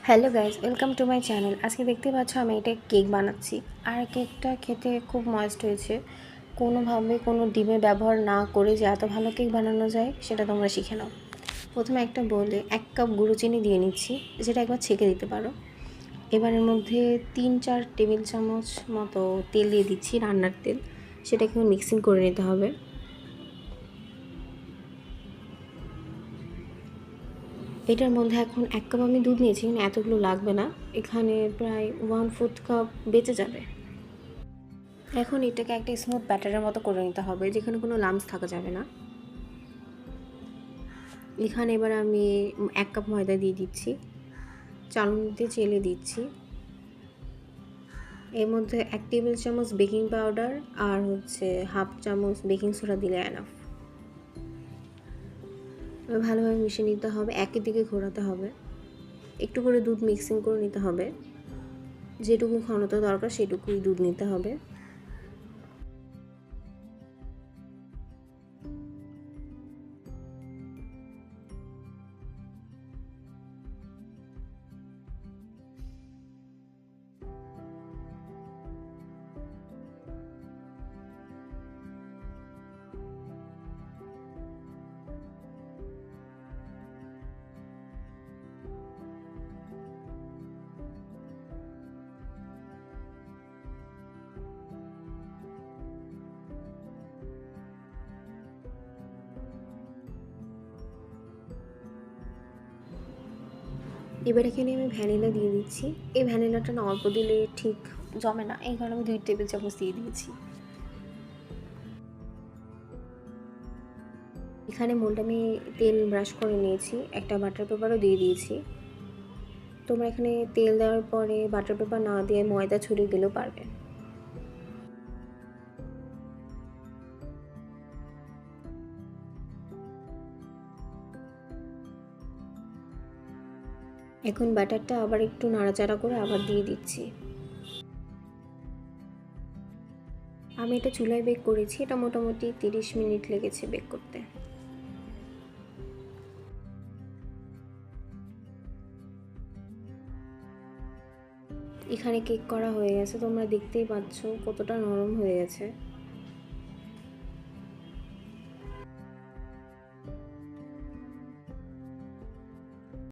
Hello guys, welcome to my channel. আজকে দেখতে পাচ্ছ আমি এটা কেক বানাচ্ছি। আর কেকটা খেতে খুব ময়েস্ট হয়েছে। কোনোভাবে কোনো ডিমের ব্যবহার না করে যে এত ভালো কেক বানানো যায় সেটা তোমরা শিখে নাও। প্রথমে একটা বলে 1 কাপ গুঁড়ো চিনি দিয়ে নিচ্ছি, যেটা একবার ছেঁকে দিতে পারো। এবার এর মধ্যে 3-4 টেবিল চামচ মতো তেল দিয়ে দিচ্ছি, রান্নার তেল। সেটাকে মিক্সিং করে নিতে হবে। এটার মধ্যে এখন 1 কাপ আমি দুধ নিয়েছি, কিন্তু এতগুলো লাগবে না। এখানে প্রায় 1/4 কাপ বেঁচে যাবে। এখন এটাকে একটা স্মুথ ব্যাটারের মতো করে নিতে হবে, যেখানে কোনো লাম্পস থাকা যাবে না। এখানে এবার আমি 1 কাপ ময়দা দিয়ে দিচ্ছি, চালনিতে চেলে দিচ্ছি। এর মধ্যে 1 টেবিল চামচ বেকিং পাউডার আর 1/2 চামচ বেকিং সোডা দিলে এনাফ। ভালোভাবে মিশিয়ে নিতে হবে, একই দিকে ঘোরাতে হবে। একটু করে দুধ মিক্সিং করে নিতে হবে, যেটুকু ঘনত্ব দরকার সেটুকুই দুধ নিতে হবে। এবার এখানে আমি ভ্যানিলা দিয়ে দিচ্ছি। এই ভ্যানিলাটা না অল্প দিলে ঠিক জমে না, এই কারণে আমি 2 টেবিল চামচ দিয়ে দিয়েছি। এখানে মোল্ডে আমি তেল ব্রাশ করে নিয়েছি, একটা বাটার পেপারও দিয়ে দিয়েছি। তোমরা এখানে তেল দেওয়ার পরে বাটার পেপার না দিয়ে ময়দা ছড়িয়ে দিলেও পারবে। এখন ব্যাটারটা আবার একটু নাড়াচাড়া করে আবার দিয়ে দিচ্ছি। আমি এটা চুলায় বেক করেছি, এটা মোটামুটি 30 মিনিট লেগেছে বেক করতে। এখানে কেক করা হয়ে গেছে, তোমরা দেখতেই পাচ্ছ কতটা নরম হয়ে গেছে।